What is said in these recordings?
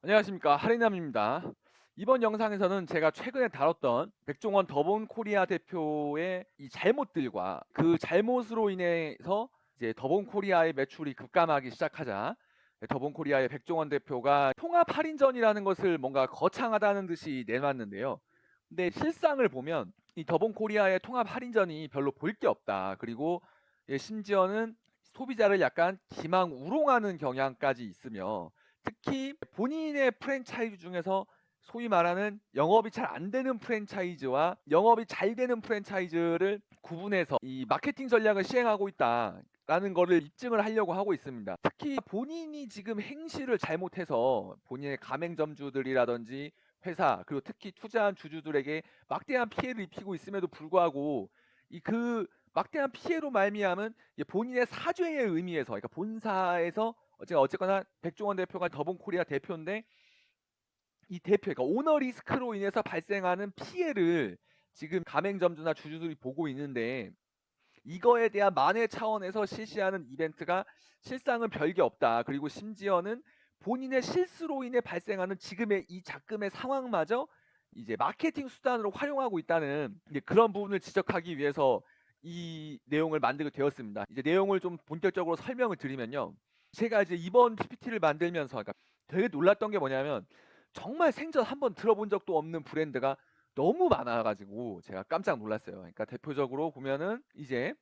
안녕하십니까, 할인남입니다. 이번 영상에서는 제가 최근에 다뤘던 백종원 더본 코리아 대표의 이 잘못들과 그 잘못으로 인해서 이제 더본 코리아의 매출이 급감하기 시작하자 더본 코리아의 백종원 대표가 통합 할인전이라는 것을 뭔가 거창하다는 듯이 내놨는데요. 근데 실상을 보면 이 더본 코리아의 통합 할인전이 별로 볼 게 없다. 그리고 심지어는 소비자를 약간 기망 우롱하는 경향까지 있으며, 특히 본인의 프랜차이즈 중에서 소위 말하는 영업이 잘 안 되는 프랜차이즈와 영업이 잘 되는 프랜차이즈를 구분해서 이 마케팅 전략을 시행하고 있다라는 거를 입증을 하려고 하고 있습니다. 특히 본인이 지금 행실을 잘못해서 본인의 가맹점주들이라든지 회사, 그리고 특히 투자한 주주들에게 막대한 피해를 입히고 있음에도 불구하고 이 그 막대한 피해로 말미암은 본인의 사죄의 의미에서, 그러니까 본사에서 어쨌거나 백종원 대표가 더본코리아 대표인데, 이 대표, 그러니까 오너 리스크로 인해서 발생하는 피해를 지금 가맹점주나 주주들이 보고 있는데, 이거에 대한 만회 차원에서 실시하는 이벤트가 실상은 별게 없다. 그리고 심지어는 본인의 실수로 인해 발생하는 지금의 이 작금의 상황마저 이제 마케팅 수단으로 활용하고 있다는 이제 그런 부분을 지적하기 위해서 이 내용을 만들게 되었습니다. 이제 내용을 좀 본격적으로 설명을 드리면요. 제가 이제 이번 PPT를 만들면서 그러니까 되게 놀랐던 게 뭐냐면, 정말 생전 한번 들어본 적도 없는 브랜드가 너무 많아 가지고 제가 깜짝 놀랐어요. 그러니까 대표적으로 보면은 이제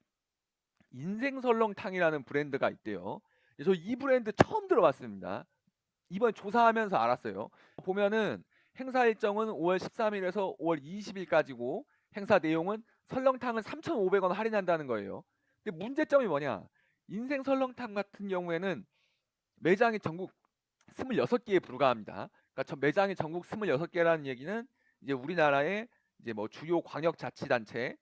인생 설렁탕이라는 브랜드가 있대요. 그래서 이 브랜드 처음 들어봤습니다. 이번에 조사하면서 알았어요. 보면은 행사 일정은 5월 13일에서 5월 20일까지고, 행사 내용은 설렁탕을 3,500원 할인한다는 거예요. 근데 문제점이 뭐냐? 인생 설렁탕 같은 경우에는 매장이 전국 26개에 불과합니다. 그러니까 매장이 전국 26개라는 얘기는 이제 우리나라의 이제 뭐 주요 광역자치단체에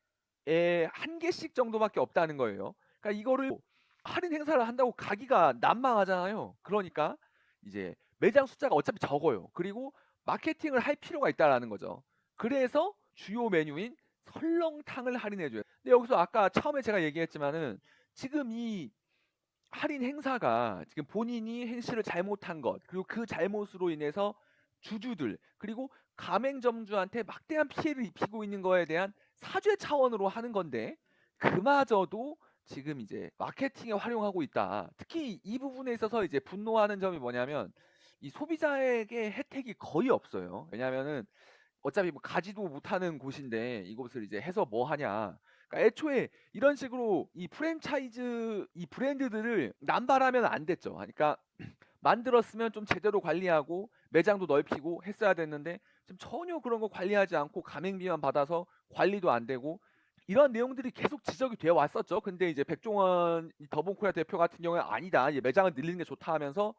한 개씩 정도밖에 없다는 거예요. 그러니까 이거를 할인 행사를 한다고 가기가 난망하잖아요. 그러니까 이제 매장 숫자가 어차피 적어요. 그리고 마케팅을 할 필요가 있다라는 거죠. 그래서 주요 메뉴인 설렁탕을 할인해 줘요. 근데 여기서 아까 처음에 제가 얘기했지만은, 지금 이 할인 행사가 지금 본인이 행실을 잘못한 것, 그리고 그 잘못으로 인해서 주주들, 그리고 가맹점주한테 막대한 피해를 입히고 있는 거에 대한 사죄 차원으로 하는 건데, 그마저도 지금 이제 마케팅에 활용하고 있다. 특히 이 부분에 있어서 이제 분노하는 점이 뭐냐면, 이 소비자에게 혜택이 거의 없어요. 왜냐면은 어차피 뭐 가지도 못하는 곳인데 이곳을 이제 해서 뭐 하냐. 그러니까 애초에 이런 식으로 이 프랜차이즈 이 브랜드들을 남발하면 안 됐죠. 그러니까 만들었으면 좀 제대로 관리하고 매장도 넓히고 했어야 됐는데, 지금 전혀 그런 거 관리하지 않고 가맹비만 받아서 관리도 안 되고, 이런 내용들이 계속 지적이 되어 왔었죠. 근데 이제 백종원 더본코리아 대표 같은 경우는 아니다, 이제 매장을 늘리는 게 좋다 하면서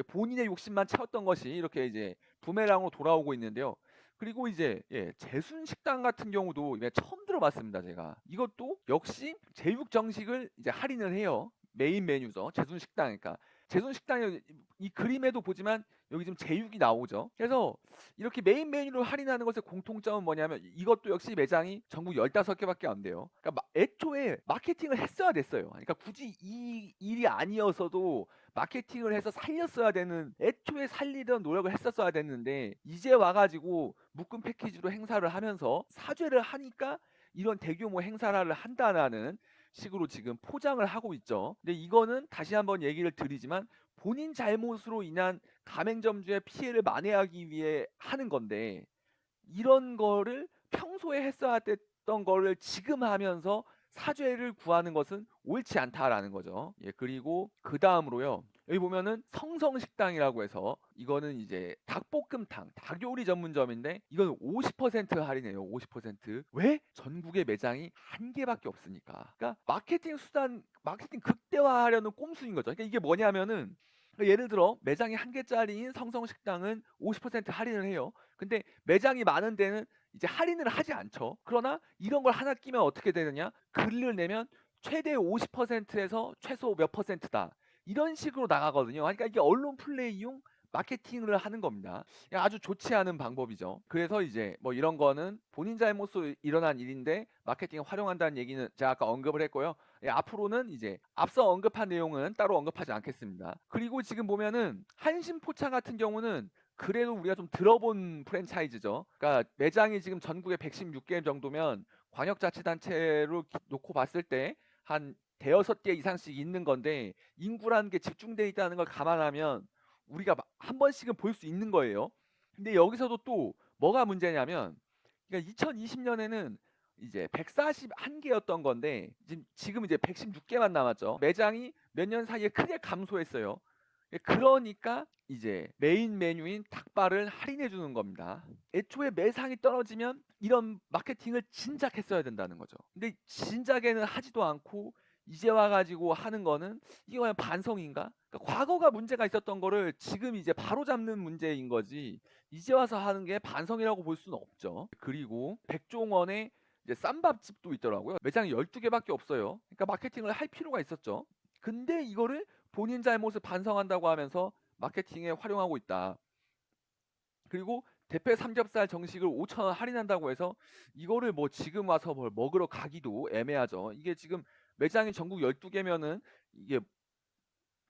본인의 욕심만 채웠던 것이 이렇게 이제 부메랑으로 돌아오고 있는데요. 그리고 이제 제순식당 같은 경우도 처음 들어봤습니다, 제가. 이것도 역시 제육 정식을 이제 할인을 해요. 메인 메뉴죠, 제순식당. 그러니까 제순식당의 이 그림에도 보지만 여기 지금 제육이 나오죠. 그래서 이렇게 메인 메뉴를 할인하는 것의 공통점은 뭐냐면, 이것도 역시 매장이 전국 15개밖에 안 돼요. 그러니까 애초에 마케팅을 했어야 됐어요. 그러니까 굳이 이 일이 아니어서도 마케팅을 해서 살렸어야 되는, 애초에 살리던 노력을 했었어야 됐는데, 이제 와 가지고 묶음 패키지로 행사를 하면서 사죄를 하니까 이런 대규모 행사를 한다라는 식으로 지금 포장을 하고 있죠. 근데 이거는 다시 한번 얘기를 드리지만, 본인 잘못으로 인한 가맹점주의 피해를 만회하기 위해 하는 건데, 이런 거를 평소에 했어야 됐던 거를 지금 하면서 사죄를 구하는 것은 옳지 않다라는 거죠. 그리고 그다음으로요. 여기 보면은 성성식당이라고 해서, 이거는 이제 닭볶음탕, 닭요리 전문점인데 이건 50% 할인해요. 50%. 왜? 전국의 매장이 한 개밖에 없으니까. 그러니까 마케팅 수단, 마케팅 극대화하려는 꼼수인 거죠. 그러니까 이게 뭐냐면은, 예를 들어 매장이 한 개짜리인 성성식당은 50% 할인을 해요. 근데 매장이 많은 데는 이제 할인을 하지 않죠. 그러나 이런 걸 하나 끼면 어떻게 되느냐? 글을 내면 최대 50%에서 최소 몇 퍼센트다, 이런 식으로 나가거든요. 그러니까 이게 언론 플레이용 마케팅을 하는 겁니다. 아주 좋지 않은 방법이죠. 그래서 이제 뭐 이런 거는 본인 잘못으로 일어난 일인데 마케팅을 활용한다는 얘기는 제가 아까 언급을 했고요. 앞으로는 이제 앞서 언급한 내용은 따로 언급하지 않겠습니다. 그리고 지금 보면은 한신포차 같은 경우는 그래도 우리가 좀 들어본 프랜차이즈죠. 그러니까 매장이 지금 전국에 116개 정도면 광역자치단체로 놓고 봤을 때 한 대여섯 개 이상씩 있는 건데 인구라는 게 집중돼 있다는 걸 감안하면 우리가 한 번씩은 볼 수 있는 거예요. 근데 여기서도 또 뭐가 문제냐면 그러니까 2020년에는 이제 141개였던 건데 지금 이제 116개만 남았죠. 매장이 몇 년 사이에 크게 감소했어요. 그러니까 이제 메인 메뉴인 닭발을 할인해 주는 겁니다. 애초에 매상이 떨어지면 이런 마케팅을 진작 했어야 된다는 거죠. 근데 진작에는 하지도 않고 이제 와 가지고 하는 거는 이게 과연 반성인가? 그러니까 과거가 문제가 있었던 거를 지금 이제 바로잡는 문제인 거지 이제 와서 하는 게 반성이라고 볼 수는 없죠. 그리고 백종원의 이제 쌈밥집도 있더라고요. 매장이 12개밖에 없어요. 그러니까 마케팅을 할 필요가 있었죠. 근데 이거를 본인 잘못을 반성한다고 하면서 마케팅에 활용하고 있다. 그리고 대패 삼겹살 정식을 5,000원 할인한다고 해서 이거를 뭐 지금 와서 뭘 먹으러 가기도 애매하죠. 이게 지금 매장이 전국 12개면은 이게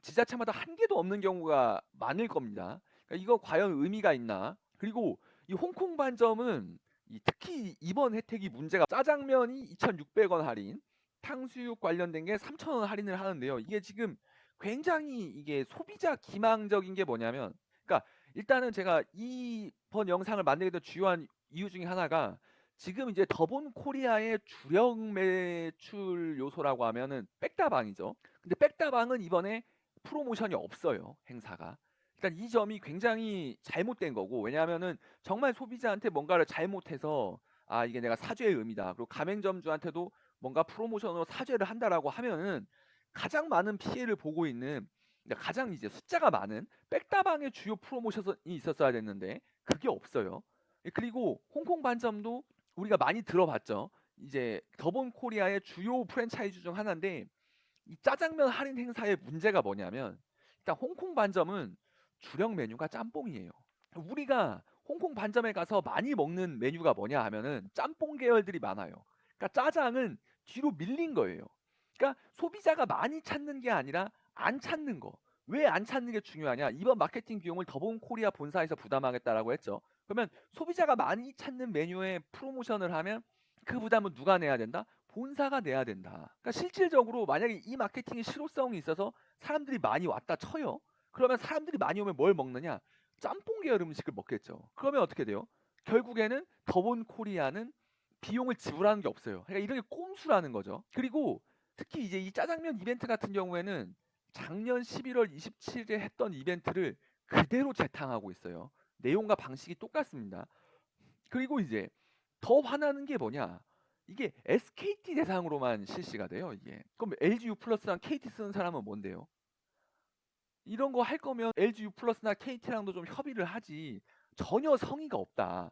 지자체마다 한 개도 없는 경우가 많을 겁니다. 그러니까 이거 과연 의미가 있나? 그리고 이 홍콩 반점은 특히 이번 혜택이 문제가 짜장면이 2,600원 할인, 탕수육 관련된 게 3,000원 할인을 하는데요. 이게 지금 굉장히 이게 소비자 기망적인 게 뭐냐면, 그러니까 일단은 제가 이번 영상을 만들게 된 주요한 이유 중에 하나가 지금 이제 더본 코리아의 주력 매출 요소라고 하면은 백다방이죠. 근데 백다방은 이번에 프로모션이 없어요, 행사가. 일단 이 점이 굉장히 잘못된 거고 왜냐하면은 정말 소비자한테 뭔가를 잘못해서 아 이게 내가 사죄의 의미다. 그리고 가맹점주한테도 뭔가 프로모션으로 사죄를 한다라고 하면은 가장 많은 피해를 보고 있는 그러니까 가장 이제 숫자가 많은 백다방의 주요 프로모션이 있었어야 됐는데 그게 없어요. 그리고 홍콩 반점도 우리가 많이 들어봤죠. 이제 더본 코리아의 주요 프랜차이즈 중 하나인데 이 짜장면 할인 행사의 문제가 뭐냐면 일단 홍콩 반점은 주력 메뉴가 짬뽕이에요. 우리가 홍콩 반점에 가서 많이 먹는 메뉴가 뭐냐 하면은 짬뽕 계열들이 많아요. 그러니까 짜장은 뒤로 밀린 거예요. 그러니까 소비자가 많이 찾는 게 아니라 안 찾는 거. 왜 안 찾는 게 중요하냐? 이번 마케팅 비용을 더본 코리아 본사에서 부담하겠다라고 했죠. 그러면 소비자가 많이 찾는 메뉴에 프로모션을 하면 그 부담은 누가 내야 된다? 본사가 내야 된다. 그러니까 실질적으로 만약에 이 마케팅의 실효성이 있어서 사람들이 많이 왔다 쳐요. 그러면 사람들이 많이 오면 뭘 먹느냐? 짬뽕 계열 음식을 먹겠죠. 그러면 어떻게 돼요? 결국에는 더본 코리아는 비용을 지불하는 게 없어요. 그러니까 이런 게 꼼수라는 거죠. 그리고 특히 이제 이 짜장면 이벤트 같은 경우에는 작년 11월 27일에 했던 이벤트를 그대로 재탕하고 있어요. 내용과 방식이 똑같습니다. 그리고 이제 더 화나는 게 뭐냐? 이게 SKT 대상으로만 실시가 돼요, 이게. 그럼 LG U 플러스랑 KT 쓰는 사람은 뭔데요? 이런 거 할 거면 LG U 플러스나 KT랑도 좀 협의를 하지. 전혀 성의가 없다.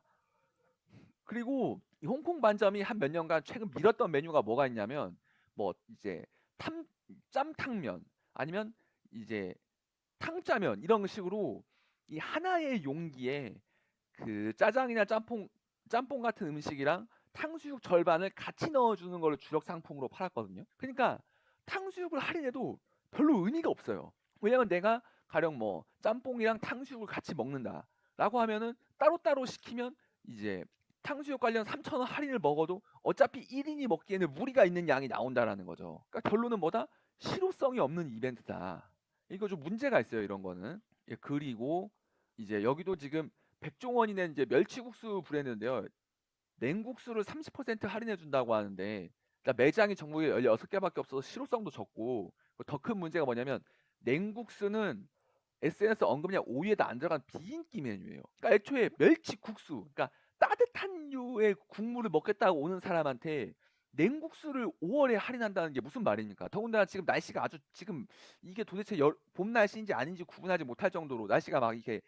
그리고 이 홍콩 반점이 한 몇 년간 최근 밀었던 메뉴가 뭐가 있냐면 뭐 이제 탐 짬탕면 아니면 이제 탕짜면 이런 식으로 이 하나의 용기에 그 짜장이나 짬뽕 같은 음식이랑 탕수육 절반을 같이 넣어주는 거를 주력 상품으로 팔았거든요. 그러니까 탕수육을 할인해도 별로 의미가 없어요. 왜냐면 내가 가령 뭐 짬뽕이랑 탕수육을 같이 먹는다라고 하면은 따로따로 시키면 이제 탕수육 관련 3,000원 할인을 먹어도 어차피 1인이 먹기에는 무리가 있는 양이 나온다라는 거죠. 그러니까 결론은 뭐다? 실효성이 없는 이벤트다. 이거 좀 문제가 있어요, 이런 거는. 예, 그리고 이제 여기도 지금 백종원이 낸 이제 멸치국수 브랜드인데요. 냉국수를 30% 할인해 준다고 하는데 그러니까 매장이 전국에 16개밖에 없어서 실효성도 적고 더 큰 문제가 뭐냐면 냉국수는 SNS 언급량 5위에도 안 들어간 비인기 메뉴예요. 그러니까 애초에 멸치국수, 그러니까 따뜻한 류의 국물을 먹겠다고 오는 사람한테 냉국수를 5월에 할인한다는 게 무슨 말입니까? 더군다나 지금 날씨가 아주 지금 이게 도대체 봄 날씨인지 아닌지 구분하지 못할 정도로 날씨가 막 이게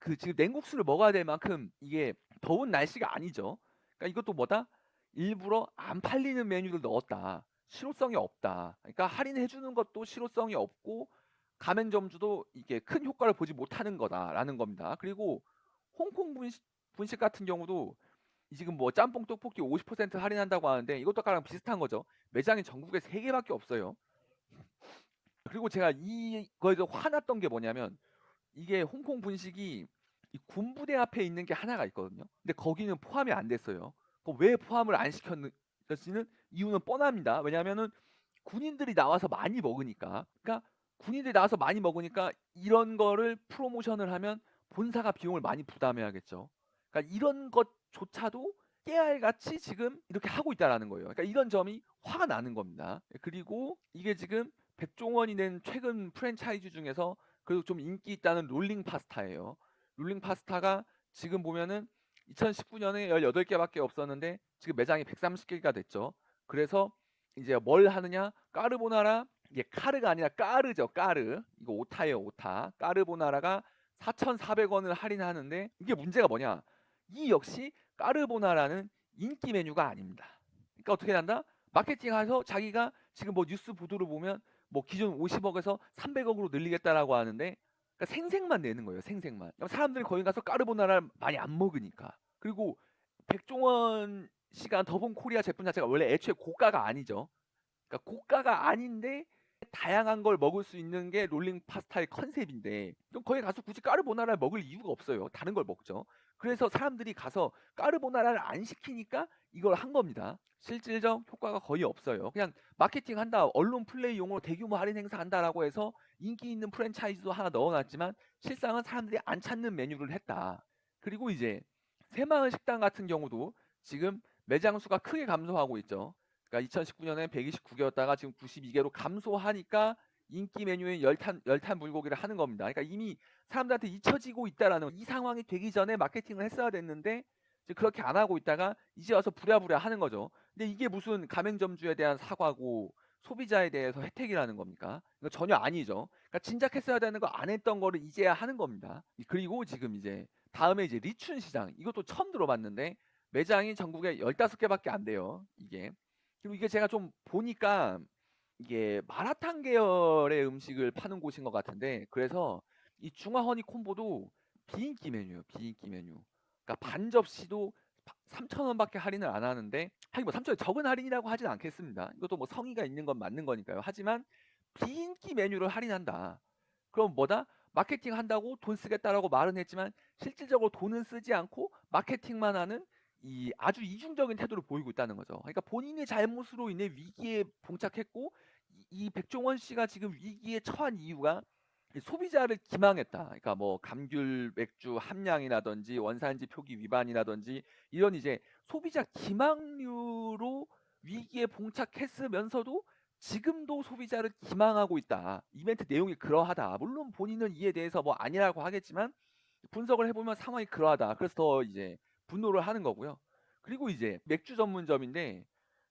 그 지금 냉국수를 먹어야 될 만큼 이게 더운 날씨가 아니죠. 그러니까 이것도 뭐다? 일부러 안 팔리는 메뉴를 넣었다. 실효성이 없다. 그러니까 할인해 주는 것도 실효성이 없고 가맹점주도 이게 큰 효과를 보지 못하는 거다라는 겁니다. 그리고 홍콩 분식 같은 경우도 지금 뭐 짬뽕 떡볶이 50% 할인한다고 하는데 이것도 아까랑 비슷한 거죠. 매장이 전국에 3개밖에 없어요. 그리고 제가 이거에서 화났던 게 뭐냐면 이게 홍콩 분식이 이 군부대 앞에 있는 게 하나가 있거든요. 근데 거기는 포함이 안 됐어요. 왜 포함을 안 시켰는지는 이유는 뻔합니다. 왜냐하면은 군인들이 나와서 많이 먹으니까. 그러니까 군인들이 나와서 많이 먹으니까 이런 거를 프로모션을 하면 본사가 비용을 많이 부담해야겠죠. 그러니까 이런 것조차도 깨알같이 지금 이렇게 하고 있다라는 거예요. 그러니까 이런 점이 화가 나는 겁니다. 그리고 이게 지금 백종원이 낸 최근 프랜차이즈 중에서 그래도 좀 인기 있다는 롤링 파스타예요. 롤링 파스타가 지금 보면은 2019년에 18개밖에 없었는데 지금 매장이 130개가 됐죠. 그래서 이제 뭘 하느냐? 까르보나라, 이게 카르가 아니라 까르죠. 까르. 이거 오타예요, 오타. 까르보나라가 4,400원을 할인하는데 이게 문제가 뭐냐? 이 역시 까르보나라는 인기 메뉴가 아닙니다. 그러니까 어떻게 한다? 마케팅해서 자기가 지금 뭐 뉴스 보도를 보면 뭐 기존 50억에서 300억으로 늘리겠다라고 하는데 그러니까 생색만 내는 거예요. 생색만. 사람들이 거기 가서 까르보나라를 많이 안 먹으니까. 그리고 백종원 씨가 한 더본 코리아 제품 자체가 원래 애초에 고가가 아니죠. 그러니까 고가가 아닌데 다양한 걸 먹을 수 있는 게 롤링 파스타의 컨셉인데 그럼 거기 가서 굳이 까르보나라를 먹을 이유가 없어요. 다른 걸 먹죠. 그래서 사람들이 가서 까르보나라를 안 시키니까 이걸 한 겁니다. 실질적 효과가 거의 없어요. 그냥 마케팅 한다, 언론 플레이용으로 대규모 할인 행사 한다라고 해서 인기 있는 프랜차이즈도 하나 넣어놨지만 실상은 사람들이 안 찾는 메뉴를 했다. 그리고 이제 새마을 식당 같은 경우도 지금 매장 수가 크게 감소하고 있죠. 그러니까 2019년에 129개였다가 지금 92개로 감소하니까 인기 메뉴인 열탄 불고기를 하는 겁니다. 그러니까 이미 사람들한테 잊혀지고 있다라는 이 상황이 되기 전에 마케팅을 했어야 됐는데 이제 그렇게 안 하고 있다가 이제 와서 부랴부랴 하는 거죠. 근데 이게 무슨 가맹점주에 대한 사과고 소비자에 대해서 혜택이라는 겁니까? 이거 전혀 아니죠. 그러니까 진작 했어야 되는 거 안 했던 거를 이제야 하는 겁니다. 그리고 지금 이제 다음에 이제 리춘 시장 이것도 처음 들어봤는데 매장이 전국에 15개밖에 안 돼요. 이게. 그리고 이게 제가 좀 보니까 이게 마라탕 계열의 음식을 파는 곳인 것 같은데 그래서 이 중화 허니 콤보도 비인기 메뉴예요. 비인기 메뉴. 그러니까 반 접시도 3,000원밖에 할인을 안 하는데 하긴 뭐 3,000원 적은 할인이라고 하진 않겠습니다. 이것도 뭐 성의가 있는 건 맞는 거니까요. 하지만 비인기 메뉴를 할인한다. 그럼 뭐다? 마케팅 한다고 돈 쓰겠다라고 말은 했지만 실질적으로 돈은 쓰지 않고 마케팅만 하는 이 아주 이중적인 태도를 보이고 있다는 거죠. 그러니까 본인의 잘못으로 인해 위기에 봉착했고 이 백종원 씨가 지금 위기에 처한 이유가 소비자를 기망했다. 그러니까 뭐 감귤 맥주 함량이라든지 원산지 표기 위반이라든지 이런 이제 소비자 기망류로 위기에 봉착했으면서도 지금도 소비자를 기망하고 있다. 이벤트 내용이 그러하다. 물론 본인은 이에 대해서 뭐 아니라고 하겠지만 분석을 해보면 상황이 그러하다. 그래서 더 이제 분노를 하는 거고요. 그리고 이제 맥주 전문점인데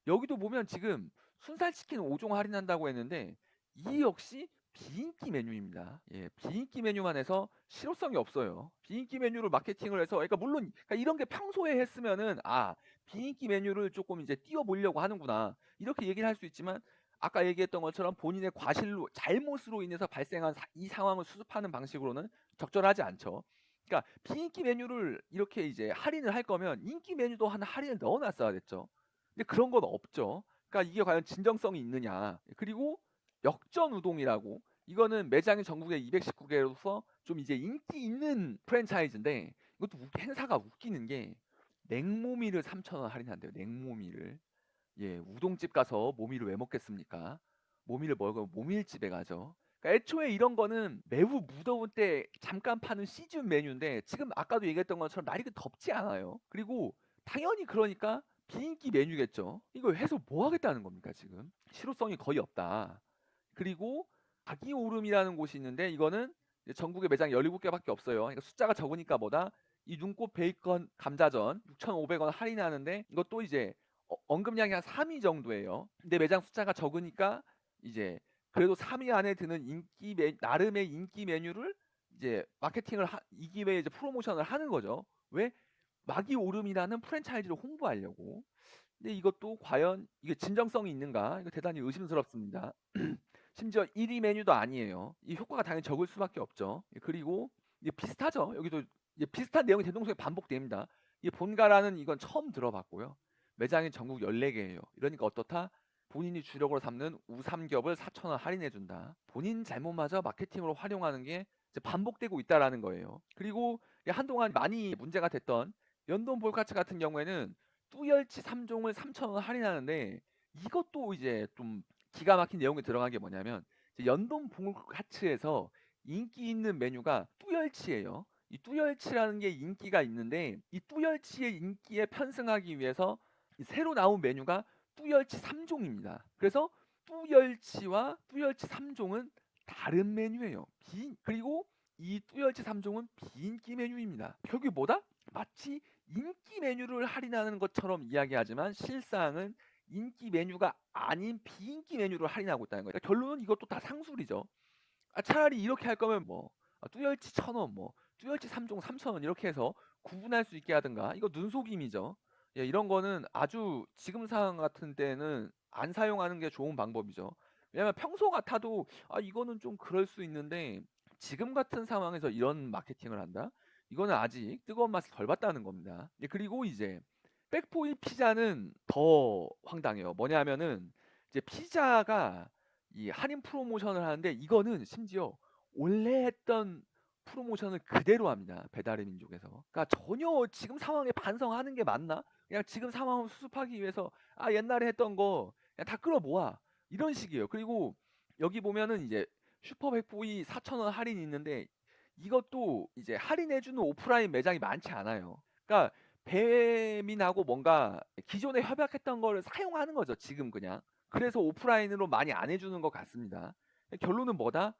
여기도 보면 지금 순살치킨 5종 할인한다고 했는데 이 역시 비인기 메뉴입니다. 예, 비인기 메뉴만 해서 실효성이 없어요. 비인기 메뉴를 마케팅을 해서 그러니까 물론 그러니까 이런 게 평소에 했으면은 아 비인기 메뉴를 조금 이제 띄워보려고 하는구나 이렇게 얘기를 할 수 있지만 아까 얘기했던 것처럼 본인의 과실로 잘못으로 인해서 발생한 이 상황을 수습하는 방식으로는 적절하지 않죠. 그러니까 비인기 메뉴를 이렇게 이제 할인을 할 거면 인기 메뉴도 하나 할인을 넣어놨어야 됐죠. 근데 그런 건 없죠. 그러니까 이게 과연 진정성이 있느냐. 그리고 역전 우동이라고 이거는 매장이 전국에 219개로서 좀 이제 인기 있는 프랜차이즈인데 이것도 행사가 웃기는 게 냉모미를 3,000원 할인한대요. 냉모미를. 예, 우동집 가서 모미를 왜 먹겠습니까? 모미를 먹으면 모밀집에 가죠. 그러니까 애초에 이런 거는 매우 무더운 때 잠깐 파는 시즌 메뉴인데 지금 아까도 얘기했던 것처럼 날이 덥지 않아요. 그리고 당연히 그러니까 비인기 메뉴겠죠. 이거 해서 뭐 하겠다는 겁니까 지금? 실효성이 거의 없다. 그리고 아기오름이라는 곳이 있는데 이거는 이제 전국에 매장 17개밖에 없어요. 그러니까 숫자가 적으니까 뭐다? 이 눈꽃 베이컨 감자전 6,500원 할인하는데 이것도 이제 언급량이 한 3위 정도예요. 근데 매장 숫자가 적으니까 이제 그래도 3위 안에 드는 나름의 인기 메뉴를 이제 마케팅을 이 기회에 이제 프로모션을 하는 거죠. 왜? 막이 오름이라는 프랜차이즈를 홍보하려고. 근데 이것도 과연 이게 진정성이 있는가? 이거 대단히 의심스럽습니다. 심지어 1위 메뉴도 아니에요. 이 효과가 당연히 적을 수밖에 없죠. 그리고 이게 비슷하죠. 여기도 이제 비슷한 내용이 대동소에 반복됩니다. 이 본가라는 이건 처음 들어봤고요. 매장이 전국 14개예요. 이러니까 어떻다? 본인이 주력으로 삼는 우삼겹을 4,000원 할인해 준다. 본인 잘못마저 마케팅으로 활용하는 게 이제 반복되고 있다라는 거예요. 그리고 한동안 많이 문제가 됐던 연돈 볼카츠 같은 경우에는 뚜열치 3 종을 3,000원 할인하는데, 이것도 이제 좀 기가 막힌 내용이 들어간 게 뭐냐면, 이제 연돈 볼카츠에서 인기 있는 메뉴가 뚜열치예요. 이 뚜열치라는 게 인기가 있는데, 이 뚜열치의 인기에 편승하기 위해서 이 새로 나온 메뉴가 뚜열치 3 종입니다. 그래서 뚜열치와 뚜열치 3 종은 다른 메뉴예요. 그리고 이 뚜열치 3 종은 비인기 메뉴입니다. 결국에 뭐다? 마치 인기 메뉴를 할인하는 것처럼 이야기하지만 실상은 인기 메뉴가 아닌 비인기 메뉴를 할인하고 있다는 거예요. 그러니까 결론은 이것도 다 상술이죠. 차라리 이렇게 할 거면 뭐 뚜열치 1,000원, 뭐 뚜열치 3종 3,000원 이렇게 해서 구분할 수 있게 하든가. 이거 눈속임이죠. 예, 이런 거는 아주 지금 상황 같은 때는 안 사용하는 게 좋은 방법이죠. 왜냐면 평소 같아도 이거는 좀 그럴 수 있는데, 지금 같은 상황에서 이런 마케팅을 한다? 이거는 아직 뜨거운 맛을 덜 봤다는 겁니다. 예, 그리고 이제 백포이 피자는 더 황당해요. 뭐냐면은 이제 피자가 이 할인 프로모션을 하는데, 이거는 심지어 원래 했던 프로모션을 그대로 합니다. 배달의 민족에서. 그러니까 전혀 지금 상황에 반성하는 게 맞나? 그냥 지금 상황을 수습하기 위해서 옛날에 했던 거 그냥 다 끌어모아, 이런 식이에요. 그리고 여기 보면은 이제 슈퍼 백보이 4,000원 할인이 있는데, 이것도 이제 할인해주는 오프라인 매장이 많지 않아요. 그러니까 배민하고 뭔가 기존에 협약했던 거를 사용하는 거죠, 지금 그냥. 그래서 오프라인으로 많이 안 해주는 것 같습니다. 결론은 뭐다?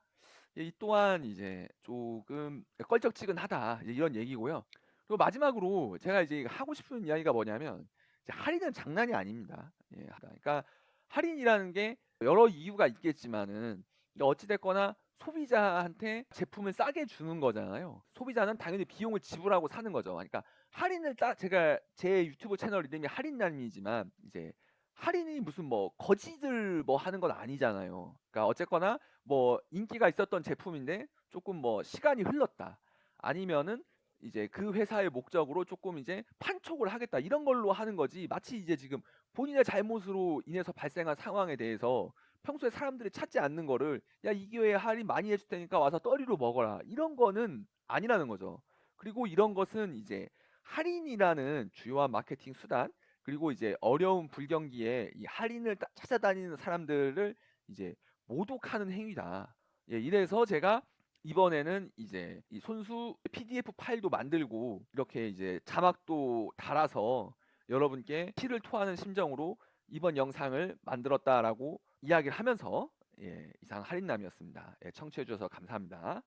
이 또한 이제 조금 껄쩍지근하다, 이제 이런 얘기고요. 그리고 마지막으로 제가 이제 하고 싶은 이야기가 뭐냐면, 이제 할인은 장난이 아닙니다. 예, 그러니까 할인이라는 게 여러 이유가 있겠지만은 어찌 됐거나 소비자한테 제품을 싸게 주는 거잖아요. 소비자는 당연히 비용을 지불하고 사는 거죠. 그러니까 할인을 제가 제 유튜브 채널 이름이 할인남이지만, 이제 할인이 무슨 뭐 거지들 뭐 하는 건 아니잖아요. 그러니까 어쨌거나 뭐 인기가 있었던 제품인데 조금 뭐 시간이 흘렀다, 아니면은 이제 그 회사의 목적으로 조금 이제 판촉을 하겠다, 이런 걸로 하는 거지, 마치 이제 지금 본인의 잘못으로 인해서 발생한 상황에 대해서 평소에 사람들이 찾지 않는 거를 야, 이 기회에 할인 많이 해줄 테니까 와서 떠리로 먹어라, 이런 거는 아니라는 거죠. 그리고 이런 것은 이제 할인이라는 주요한 마케팅 수단, 그리고 이제 어려운 불경기에 이 할인을 찾아다니는 사람들을 이제 모독하는 행위다. 예, 이래서 제가 이번에는 이제 이 손수 PDF 파일도 만들고 이렇게 이제 자막도 달아서 여러분께 피를 토하는 심정으로 이번 영상을 만들었다라고 이야기를 하면서, 예, 이상 할인남이었습니다. 예, 청취해 주셔서 감사합니다.